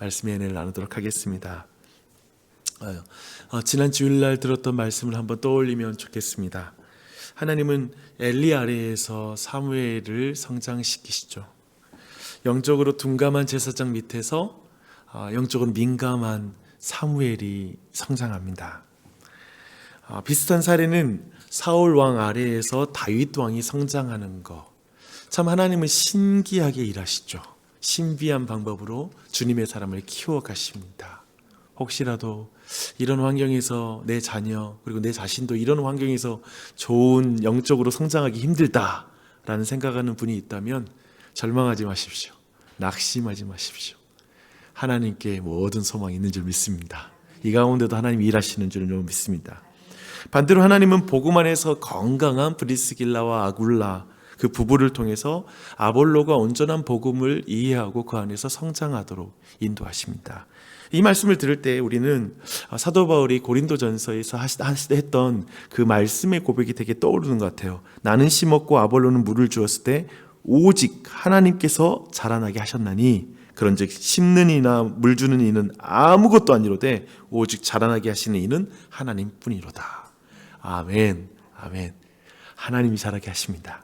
말씀의 은혜를 나누도록 하겠습니다. 지난 주일날 들었던 말씀을 한번 떠올리면 좋겠습니다. 하나님은 엘리 아래에서 사무엘을 성장시키시죠. 영적으로 둔감한 제사장 밑에서 영적으로 민감한 사무엘이 성장합니다. 비슷한 사례는 사울 왕 아래에서 다윗 왕이 성장하는 것. 참 하나님은 신기하게 일하시죠. 신비한 방법으로 주님의 사람을 키워가십니다. 혹시라도 이런 환경에서 내 자녀 그리고 내 자신도 이런 환경에서 좋은 영적으로 성장하기 힘들다라는 생각하는 분이 있다면 절망하지 마십시오. 낙심하지 마십시오. 하나님께 모든 소망이 있는 줄 믿습니다. 이 가운데도 하나님이 일하시는 줄 믿습니다. 반대로 하나님은 복음 안에서 건강한 브리스길라와 아굴라 그 부부를 통해서 아볼로가 온전한 복음을 이해하고 그 안에서 성장하도록 인도하십니다. 이 말씀을 들을 때 우리는 사도 바울이 고린도전서에서 했던 그 말씀의 고백이 되게 떠오르는 것 같아요. 나는 심었고 아볼로는 물을 주었을 때 오직 하나님께서 자라나게 하셨나니 그런즉 심는 이나 물 주는 이는 아무것도 아니로되 오직 자라나게 하시는 이는 하나님뿐이로다. 아멘. 아멘. 하나님이 자라게 하십니다.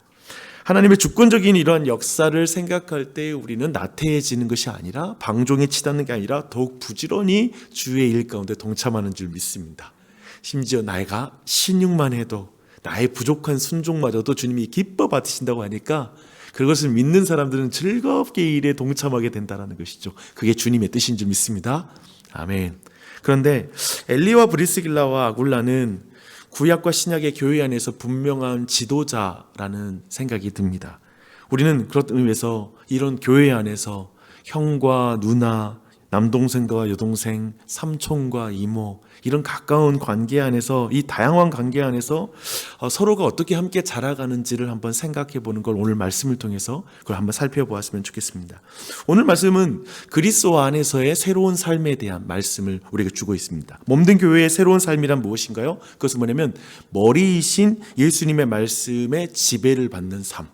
하나님의 주권적인 이러한 역사를 생각할 때 우리는 나태해지는 것이 아니라 방종에 치닫는 게 아니라 더욱 부지런히 주의 일 가운데 동참하는 줄 믿습니다. 심지어 내가 신육만 해도 나의 부족한 순종마저도 주님이 기뻐 받으신다고 하니까 그것을 믿는 사람들은 즐겁게 이 일에 동참하게 된다는 것이죠. 그게 주님의 뜻인 줄 믿습니다. 아멘. 그런데 엘리와 브리스길라와 아굴라는 구약과 신약의 교회 안에서 분명한 지도자라는 생각이 듭니다. 우리는 그런 의미에서 이런 교회 안에서 형과 누나, 남동생과 여동생, 삼촌과 이모 이런 가까운 관계 안에서 이 다양한 관계 안에서 서로가 어떻게 함께 자라가는지를 한번 생각해 보는 걸 오늘 말씀을 통해서 그걸 한번 살펴보았으면 좋겠습니다. 오늘 말씀은 그리스도 안에서의 새로운 삶에 대한 말씀을 우리에게 주고 있습니다. 몸된 교회의 새로운 삶이란 무엇인가요? 그것은 뭐냐면 머리이신 예수님의 말씀에 지배를 받는 삶.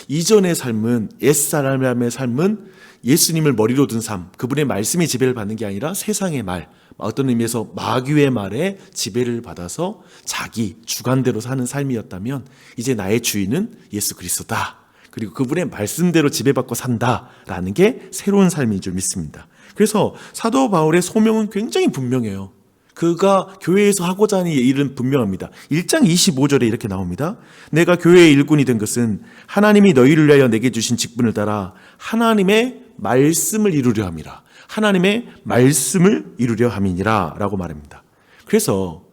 이전의 삶은 옛사람의 삶은 예수님을 머리로 둔 삶, 그분의 말씀에 지배를 받는 게 아니라 세상의 말, 어떤 의미에서 마귀의 말에 지배를 받아서 자기 주관대로 사는 삶이었다면 이제 나의 주인은 예수 그리스도다. 그리고 그분의 말씀대로 지배받고 산다라는 게 새로운 삶인 줄 믿습니다. 그래서 사도 바울의 소명은 굉장히 분명해요. 그가 교회에서 하고자 하는 일은 분명합니다. 1장 25절에 이렇게 나옵니다. 내가 교회의 일꾼이 된 것은 하나님이 너희를 위하여 내게 주신 직분을 따라 하나님의 말씀을 이루려 함이라. 하나님의 말씀을 이루려 함이니라 라고 말합니다. 그래서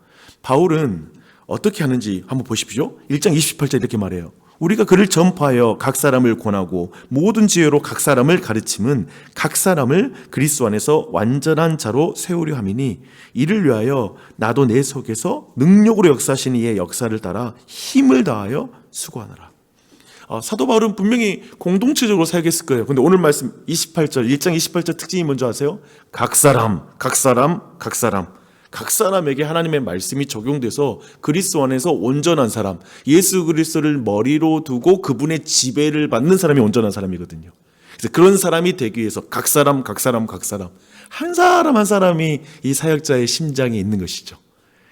바울은 어떻게 하는지 한번 보십시오. 1장 28절 이렇게 말해요. 우리가 그를 전파하여 각 사람을 권하고 모든 지혜로 각 사람을 가르침은 각 사람을 그리스도 안에서 완전한 자로 세우려 함이니 이를 위하여 나도 내 속에서 능력으로 역사하시는 이의 역사를 따라 힘을 다하여 수고하노라. 사도 바울은 분명히 공동체적으로 사역했을 거예요. 근데 오늘 말씀 28절, 1장 28절 특징이 뭔지 아세요? 각 사람에게 하나님의 말씀이 적용돼서 그리스도 안에서 온전한 사람, 예수 그리스도를 머리로 두고 그분의 지배를 받는 사람이 온전한 사람이거든요. 그래서 그런 사람이 되기 위해서 각 사람 한 사람 한 사람이 이 사역자의 심장에 있는 것이죠.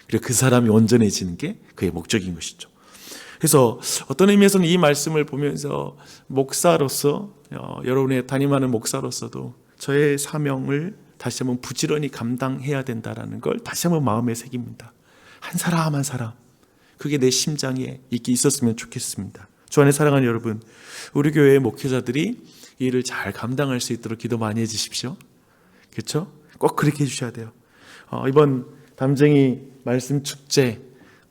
그리고 그 사람이 온전해지는 게 그의 목적인 것이죠. 그래서 어떤 의미에서는 이 말씀을 보면서 목사로서 여러분의 담임하는 목사로서도 저의 사명을 다시 한번 부지런히 감당해야 된다는 걸 다시 한번 마음에 새깁니다. 한 사람 한 사람 그게 내 심장에 있었으면 좋겠습니다. 주 안에 사랑하는 여러분, 우리 교회의 목회자들이 이 일을 잘 감당할 수 있도록 기도 많이 해주십시오. 그렇죠? 꼭 그렇게 해주셔야 돼요. 이번 담쟁이 말씀 축제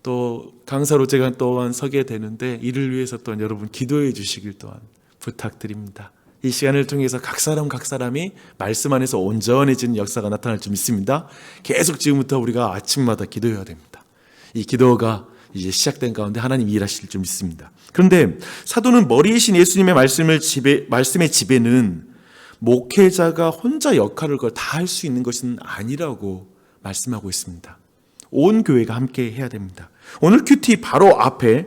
또 강사로 제가 또한 서게 되는데 이를 위해서 또한 여러분 기도해 주시길 또한 부탁드립니다. 이 시간을 통해서 각 사람이 말씀 안에서 온전해지는 역사가 나타날 줄 믿습니다. 계속 지금부터 우리가 아침마다 기도해야 됩니다. 이 기도가 이제 시작된 가운데 하나님이 일하실 줄 믿습니다. 그런데 사도는 머리이신 예수님의 말씀의 지배는 목회자가 혼자 역할을 다 할 수 있는 것은 아니라고 말씀하고 있습니다. 온 교회가 함께 해야 됩니다. 오늘 큐티 바로 앞에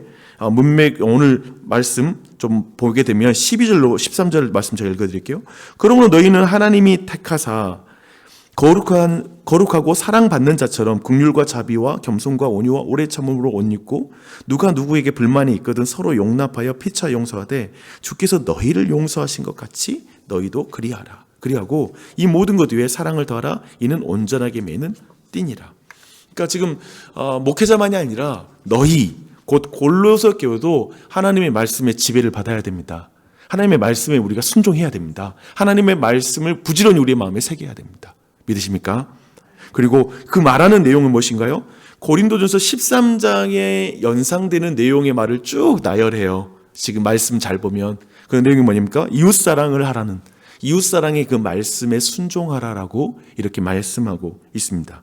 문맥 오늘 말씀 좀 보게 되면 12절로 13절 말씀 제가 읽어드릴게요. 그러므로 너희는 하나님이 택하사 거룩하고 사랑받는 자처럼 긍휼과 자비와 겸손과 온유와 오래 참음으로 옷 입고 누가 누구에게 불만이 있거든 서로 용납하여 피차 용서하되 주께서 너희를 용서하신 것 같이 너희도 그리하라. 그리하고 이 모든 것 위에 사랑을 더하라. 이는 온전하게 매는 띠니라. 그러니까 지금 목회자만이 아니라 너희 곧 골로새 교회도 하나님의 말씀에 지배를 받아야 됩니다. 하나님의 말씀에 우리가 순종해야 됩니다. 하나님의 말씀을 부지런히 우리의 마음에 새겨야 됩니다. 믿으십니까? 그리고 그 말하는 내용은 무엇인가요? 고린도전서 13장에 연상되는 내용의 말을 쭉 나열해요. 지금 말씀 잘 보면 그 내용이 뭐입니까? 이웃사랑을 하라는, 이웃사랑의 그 말씀에 순종하라라고 이렇게 말씀하고 있습니다.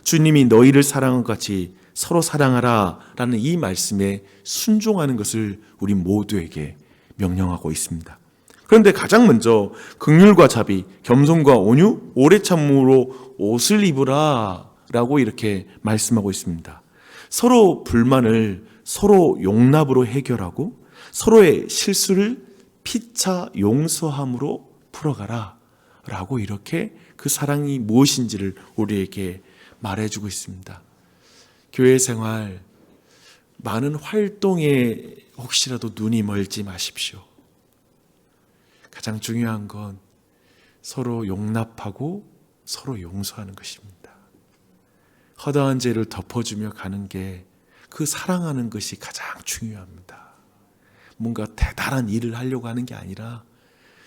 주님이 너희를 사랑한 것 같이 서로 사랑하라 라는 이 말씀에 순종하는 것을 우리 모두에게 명령하고 있습니다. 그런데 가장 먼저 긍휼과 자비, 겸손과 온유, 오래 참음으로 옷을 입으라 라고 이렇게 말씀하고 있습니다. 서로 불만을 서로 용납으로 해결하고 서로의 실수를 피차 용서함으로 풀어가라 라고 이렇게 그 사랑이 무엇인지를 우리에게 말해주고 있습니다. 교회 생활 많은 활동에 혹시라도 눈이 멀지 마십시오. 가장 중요한 건 서로 용납하고 서로 용서하는 것입니다. 허다한 죄를 덮어주며 가는 게 그 사랑하는 것이 가장 중요합니다. 뭔가 대단한 일을 하려고 하는 게 아니라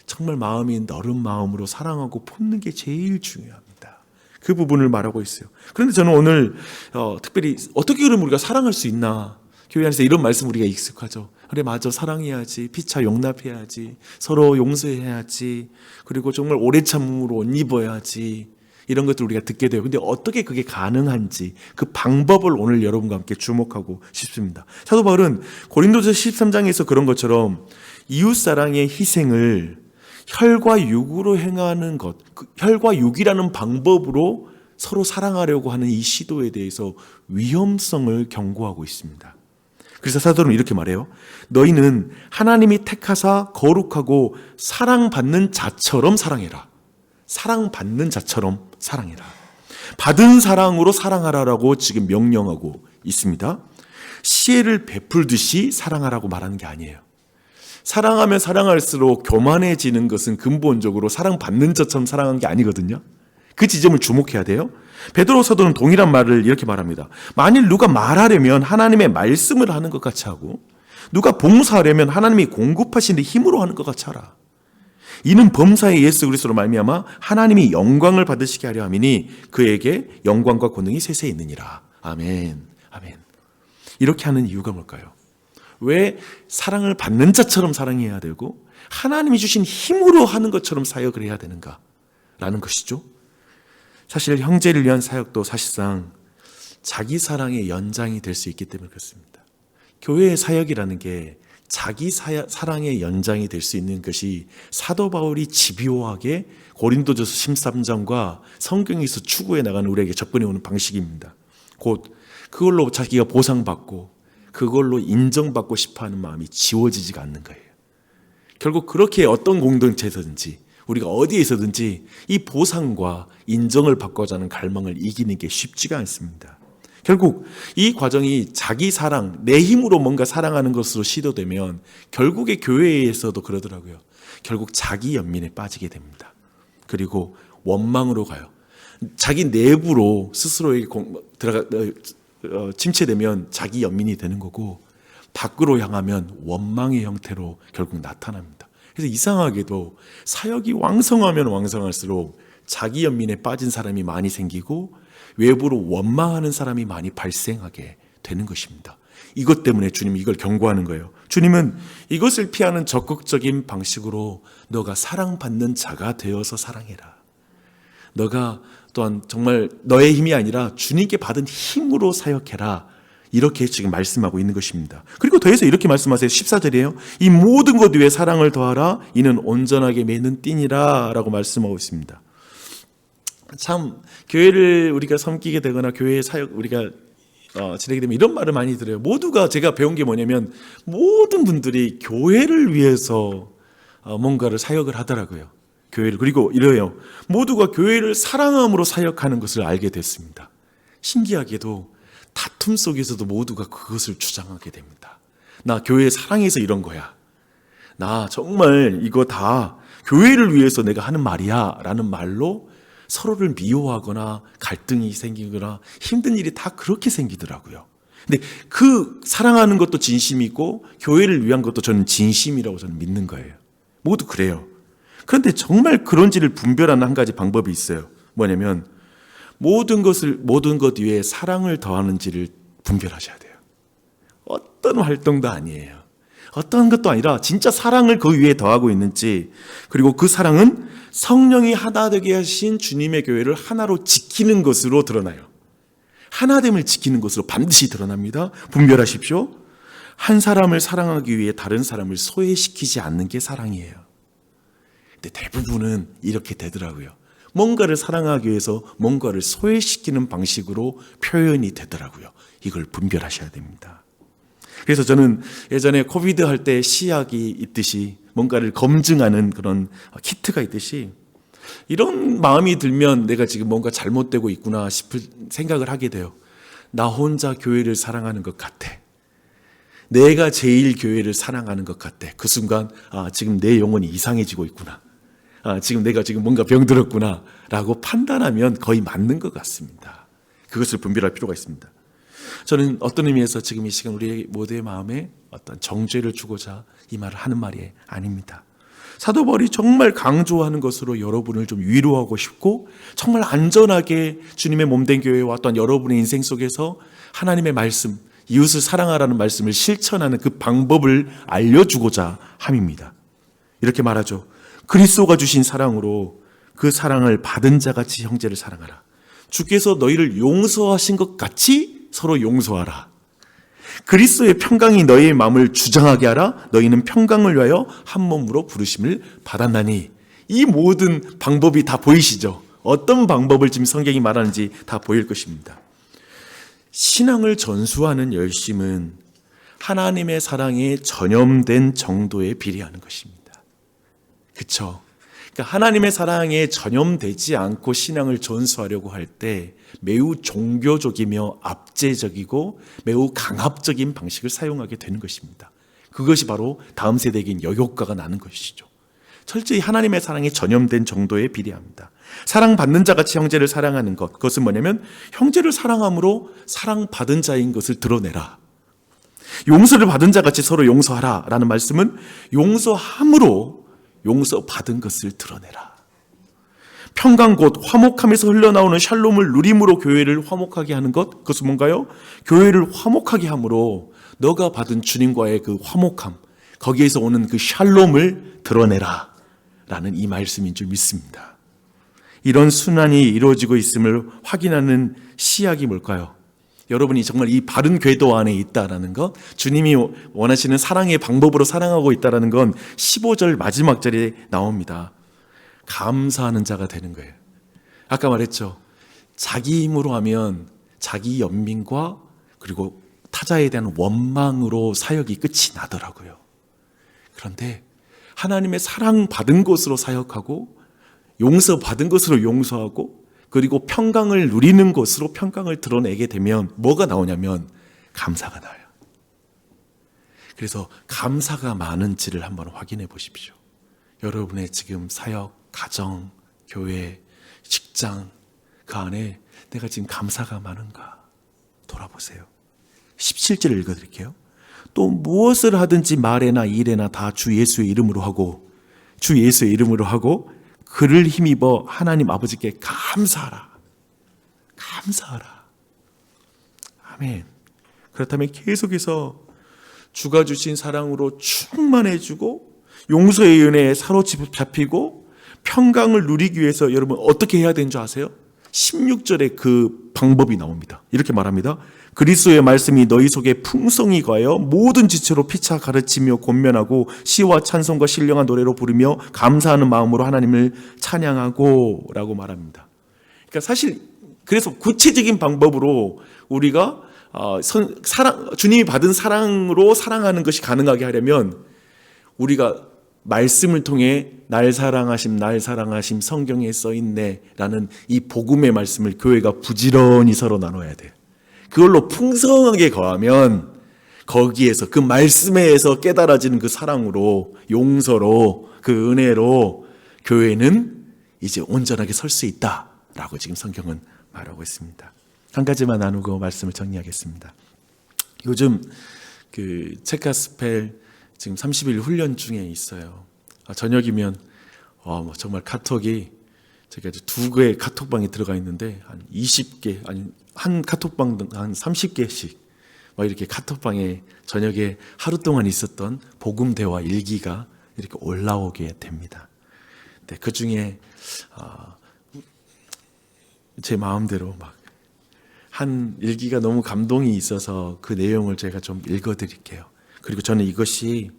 정말 마음이 너른 마음으로 사랑하고 품는 게 제일 중요합니다. 그 부분을 말하고 있어요. 그런데 저는 오늘 특별히 어떻게 그러면 우리가 사랑할 수 있나, 교회 안에서 이런 말씀 우리가 익숙하죠. 그래 맞아, 사랑해야지, 피차 용납해야지, 서로 용서해야지, 그리고 정말 오래 참음으로 옷 입어야지, 이런 것들 우리가 듣게 돼요. 근데 어떻게 그게 가능한지 그 방법을 오늘 여러분과 함께 주목하고 싶습니다. 사도 바울은 고린도서 13장에서 그런 것처럼 이웃사랑의 희생을 혈과 육으로 행하는 것, 혈과 육이라는 방법으로 서로 사랑하려고 하는 이 시도에 대해서 위험성을 경고하고 있습니다. 그래서 사도는 이렇게 말해요. 너희는 하나님이 택하사 거룩하고 사랑받는 자처럼 사랑해라. 사랑받는 자처럼 사랑해라. 받은 사랑으로 사랑하라라고 지금 명령하고 있습니다. 시혜를 베풀듯이 사랑하라고 말하는 게 아니에요. 사랑하면 사랑할수록 교만해지는 것은 근본적으로 사랑받는 자처럼 사랑한 게 아니거든요. 그 지점을 주목해야 돼요. 베드로 사도는 동일한 말을 이렇게 말합니다. 만일 누가 말하려면 하나님의 말씀을 하는 것 같이 하고 누가 봉사하려면 하나님이 공급하시는 힘으로 하는 것 같이 하라. 이는 범사의 예수 그리스도로 말미암아 하나님이 영광을 받으시게 하려 함이니 그에게 영광과 권능이 세세히 있느니라. 아멘. 아멘. 이렇게 하는 이유가 뭘까요? 왜 사랑을 받는 자처럼 사랑해야 되고 하나님이 주신 힘으로 하는 것처럼 사역을 해야 되는가? 라는 것이죠. 사실 형제를 위한 사역도 사실상 자기 사랑의 연장이 될 수 있기 때문에 그렇습니다. 교회의 사역이라는 게 자기 사랑의 연장이 될 수 있는 것이 사도 바울이 집요하게 고린도전서 13장과 성경에서 추구해 나가는 우리에게 접근해 오는 방식입니다. 곧 그걸로 자기가 보상받고 그걸로 인정받고 싶어하는 마음이 지워지지가 않는 거예요. 결국 그렇게 어떤 공동체에서든지 우리가 어디에서든지 이 보상과 인정을 받고자 하는 갈망을 이기는 게 쉽지가 않습니다. 결국 이 과정이 자기 사랑, 내 힘으로 뭔가 사랑하는 것으로 시도되면 결국에 교회에서도 그러더라고요. 결국 자기 연민에 빠지게 됩니다. 그리고 원망으로 가요. 자기 내부로 스스로에게 침체되면 자기 연민이 되는 거고 밖으로 향하면 원망의 형태로 결국 나타납니다. 그래서 이상하게도 사역이 왕성하면 왕성할수록 자기 연민에 빠진 사람이 많이 생기고 외부로 원망하는 사람이 많이 발생하게 되는 것입니다. 이것 때문에 주님이 이걸 경고하는 거예요. 주님은 이것을 피하는 적극적인 방식으로 너가 사랑받는 자가 되어서 사랑해라. 너가 또한 정말 너의 힘이 아니라 주님께 받은 힘으로 사역해라. 이렇게 지금 말씀하고 있는 것입니다. 그리고 더해서 이렇게 말씀하세요. 14절이에요. 이 모든 것 위에 사랑을 더하라. 이는 온전하게 매는 띠니라 라고 말씀하고 있습니다. 참 교회를 우리가 섬기게 되거나 교회의 사역 우리가 지내게 되면 이런 말을 많이 들어요. 모두가 제가 배운 게 뭐냐면 모든 분들이 교회를 위해서 뭔가를 사역을 하더라고요. 교회를. 그리고 이래요. 모두가 교회를 사랑함으로 사역하는 것을 알게 됐습니다. 신기하게도 다툼 속에서도 모두가 그것을 주장하게 됩니다. 나 교회 사랑해서 이런 거야. 나 정말 이거 다 교회를 위해서 내가 하는 말이야 라는 말로 서로를 미워하거나 갈등이 생기거나 힘든 일이 다 그렇게 생기더라고요. 근데 그 사랑하는 것도 진심이고 교회를 위한 것도 저는 진심이라고 저는 믿는 거예요. 모두 그래요. 그런데 정말 그런지를 분별하는 한 가지 방법이 있어요. 뭐냐면 모든 것 위에 사랑을 더하는지를 분별하셔야 돼요. 어떤 활동도 아니에요. 어떤 것도 아니라 진짜 사랑을 그 위에 더하고 있는지, 그리고 그 사랑은 성령이 하나 되게 하신 주님의 교회를 하나로 지키는 것으로 드러나요. 하나됨을 지키는 것으로 반드시 드러납니다. 분별하십시오. 한 사람을 사랑하기 위해 다른 사람을 소외시키지 않는 게 사랑이에요. 근데 대부분은 이렇게 되더라고요. 뭔가를 사랑하기 위해서 뭔가를 소외시키는 방식으로 표현이 되더라고요. 이걸 분별하셔야 됩니다. 그래서 저는 예전에 코비드 할 때 시약이 있듯이 뭔가를 검증하는 그런 키트가 있듯이 이런 마음이 들면 내가 지금 뭔가 잘못되고 있구나 싶을 생각을 하게 돼요. 나 혼자 교회를 사랑하는 것 같아. 내가 제일 교회를 사랑하는 것 같아. 그 순간 지금 내 영혼이 이상해지고 있구나. 지금 내가 지금 뭔가 병들었구나 라고 판단하면 거의 맞는 것 같습니다. 그것을 분별할 필요가 있습니다. 저는 어떤 의미에서 지금 이 시간 우리 모두의 마음에 어떤 정죄를 주고자 이 말을 하는 말이 아닙니다. 사도 바울이 정말 강조하는 것으로 여러분을 좀 위로하고 싶고, 정말 안전하게 주님의 몸된 교회와 어떤 여러분의 인생 속에서 하나님의 말씀, 이웃을 사랑하라는 말씀을 실천하는 그 방법을 알려주고자 함입니다. 이렇게 말하죠. 그리스도가 주신 사랑으로 그 사랑을 받은 자같이 형제를 사랑하라. 주께서 너희를 용서하신 것 같이 서로 용서하라. 그리스도의 평강이 너희의 마음을 주장하게 하라. 너희는 평강을 위하여 한 몸으로 부르심을 받았나니. 이 모든 방법이 다 보이시죠? 어떤 방법을 지금 성경이 말하는지 다 보일 것입니다. 신앙을 전수하는 열심은 하나님의 사랑에 전염된 정도에 비례하는 것입니다. 그렇죠? 그러니까 하나님의 사랑에 전염되지 않고 신앙을 전수하려고 할 때 매우 종교적이며 압제적이고 매우 강압적인 방식을 사용하게 되는 것입니다. 그것이 바로 다음 세대에겐 여효과가 나는 것이죠. 철저히 하나님의 사랑에 전염된 정도에 비례합니다. 사랑받는 자같이 형제를 사랑하는 것, 그것은 뭐냐면 형제를 사랑함으로 사랑받은 자인 것을 드러내라. 용서를 받은 자같이 서로 용서하라 라는 말씀은 용서함으로 용서받은 것을 드러내라. 평강 곧 화목함에서 흘러나오는 샬롬을 누림으로 교회를 화목하게 하는 것, 그것은 뭔가요? 교회를 화목하게 함으로 너가 받은 주님과의 그 화목함, 거기에서 오는 그 샬롬을 드러내라 라는 이 말씀인 줄 믿습니다. 이런 순환이 이루어지고 있음을 확인하는 시약이 뭘까요? 여러분이 정말 이 바른 궤도 안에 있다라는 것, 주님이 원하시는 사랑의 방법으로 사랑하고 있다라는 건 15절 마지막 절에 나옵니다. 감사하는 자가 되는 거예요. 아까 말했죠. 자기 힘으로 하면 자기 연민과 그리고 타자에 대한 원망으로 사역이 끝이 나더라고요. 그런데 하나님의 사랑받은 것으로 사역하고 용서받은 것으로 용서하고 그리고 평강을 누리는 것으로 평강을 드러내게 되면 뭐가 나오냐면 감사가 나와요. 그래서 감사가 많은지를 한번 확인해 보십시오. 여러분의 지금 사역, 가정, 교회, 직장 그 안에 내가 지금 감사가 많은가 돌아보세요. 17절을 읽어드릴게요. 또 무엇을 하든지 말에나 일에나 다 주 예수의 이름으로 하고 주 예수의 이름으로 하고 그를 힘입어 하나님 아버지께 감사하라. 감사하라. 아멘. 그렇다면 계속해서 주가 주신 사랑으로 충만해지고 용서의 은혜에 사로잡히고 평강을 누리기 위해서 여러분 어떻게 해야 되는 줄 아세요? 16절에 그 방법이 나옵니다. 이렇게 말합니다. 그리스도의 말씀이 너희 속에 풍성히 거하여 모든 지체로 피차 가르치며 권면하고 시와 찬송과 신령한 노래로 부르며 감사하는 마음으로 하나님을 찬양하고 라고 말합니다. 그러니까 사실 그래서 구체적인 방법으로 우리가 주님이 받은 사랑으로 사랑하는 것이 가능하게 하려면 우리가 말씀을 통해 날 사랑하심 성경에 써있네라는 이 복음의 말씀을 교회가 부지런히 서로 나눠야 돼요. 그걸로 풍성하게 거하면 거기에서 그 말씀에서 깨달아지는 그 사랑으로, 용서로, 그 은혜로 교회는 이제 온전하게 설 수 있다라고 지금 성경은 말하고 있습니다. 한 가지만 나누고 말씀을 정리하겠습니다. 요즘 그 체카스펠 지금 30일 훈련 중에 있어요. 저녁이면 정말 카톡이 제가 이제 2개의 카톡방에 들어가 있는데 한 20개 아니 한 카톡방 한 30개씩 막 이렇게 카톡방에 저녁에 하루 동안 있었던 복음 대화 일기가 이렇게 올라오게 됩니다. 네, 그 중에 제 마음대로 막 한 일기가 너무 감동이 있어서 그 내용을 제가 좀 읽어드릴게요. 그리고 저는 이것이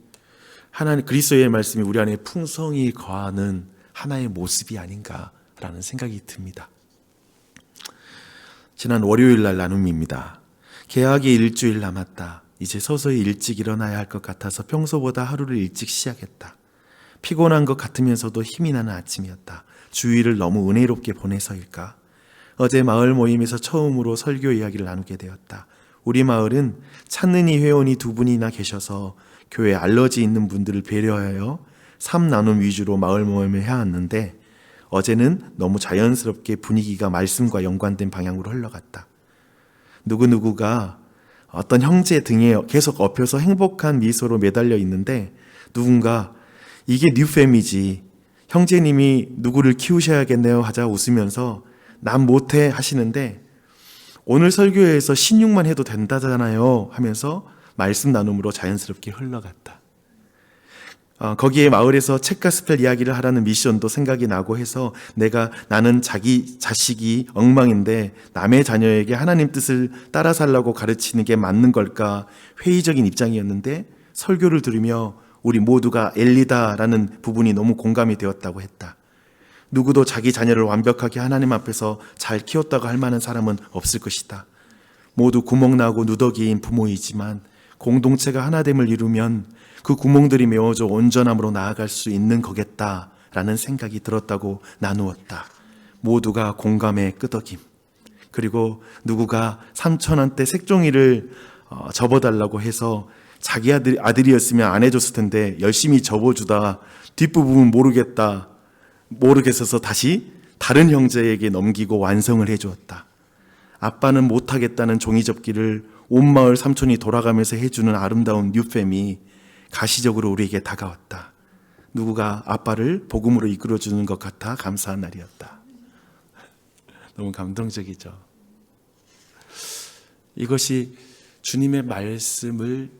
하나님 그리스도의 말씀이 우리 안에 풍성히 거하는 하나의 모습이 아닌가라는 생각이 듭니다. 지난 월요일 날 나눔입니다. 개학이 일주일 남았다. 이제 서서히 일찍 일어나야 할 것 같아서 평소보다 하루를 일찍 시작했다. 피곤한 것 같으면서도 힘이 나는 아침이었다. 주일을 너무 은혜롭게 보내서일까? 어제 마을 모임에서 처음으로 설교 이야기를 나누게 되었다. 우리 마을은 찬는이 회원이 2분이나 계셔서 교회 알러지 있는 분들을 배려하여 삶 나눔 위주로 마을 모임을 해왔는데 어제는 너무 자연스럽게 분위기가 말씀과 연관된 방향으로 흘러갔다. 누구누구가 어떤 형제 등에 계속 엎여서 행복한 미소로 매달려 있는데 누군가 이게 뉴팸이지 형제님이 누구를 키우셔야겠네요 하자 웃으면서 난 못해 하시는데 오늘 설교에서 신육만 해도 된다잖아요 하면서 말씀 나눔으로 자연스럽게 흘러갔다. 거기에 마을에서 책가스펠 이야기를 하라는 미션도 생각이 나고 해서 나는 자기 자식이 엉망인데 남의 자녀에게 하나님 뜻을 따라 살라고 가르치는 게 맞는 걸까 회의적인 입장이었는데 설교를 들으며 우리 모두가 엘리다라는 부분이 너무 공감이 되었다고 했다. 누구도 자기 자녀를 완벽하게 하나님 앞에서 잘 키웠다고 할 만한 사람은 없을 것이다. 모두 구멍나고 누더기인 부모이지만 공동체가 하나됨을 이루면 그 구멍들이 메워져 온전함으로 나아갈 수 있는 거겠다라는 생각이 들었다고 나누었다. 모두가 공감의 끄덕임. 그리고 누구가 3,000원대 색종이를 접어달라고 해서 자기 아들이었으면 안 해줬을 텐데 열심히 접어주다 뒷부분 모르겠어서 다시 다른 형제에게 넘기고 완성을 해주었다. 아빠는 못하겠다는 종이접기를 온 마을 삼촌이 돌아가면서 해주는 아름다운 뉴팸이 가시적으로 우리에게 다가왔다. 누구가 아빠를 복음으로 이끌어주는 것 같아 감사한 날이었다. 너무 감동적이죠. 이것이 주님의 말씀을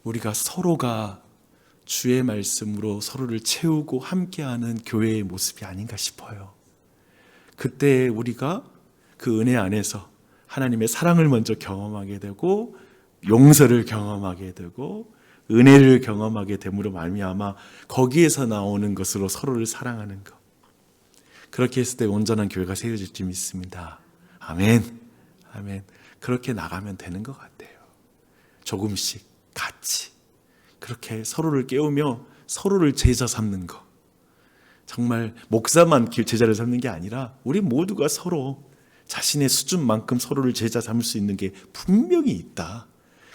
우리가 서로가 주의 말씀으로 서로를 채우고 함께하는 교회의 모습이 아닌가 싶어요. 그때 우리가 그 은혜 안에서 하나님의 사랑을 먼저 경험하게 되고 용서를 경험하게 되고 은혜를 경험하게 됨으로 말미암아 거기에서 나오는 것으로 서로를 사랑하는 것. 그렇게 했을 때 온전한 교회가 세워질 줄 믿습니다. 아멘. 아멘. 그렇게 나가면 되는 것 같아요. 조금씩 같이 그렇게 서로를 깨우며 서로를 제자 삼는 것. 정말 목사만 제자를 삼는 게 아니라 우리 모두가 서로 자신의 수준만큼 서로를 제자 삼을 수 있는 게 분명히 있다.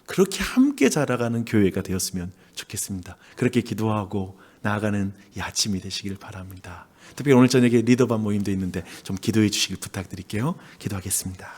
그렇게 함께 자라가는 교회가 되었으면 좋겠습니다. 그렇게 기도하고 나아가는 이 아침이 되시길 바랍니다. 특별히 오늘 저녁에 리더반 모임도 있는데 좀 기도해 주시길 부탁드릴게요. 기도하겠습니다.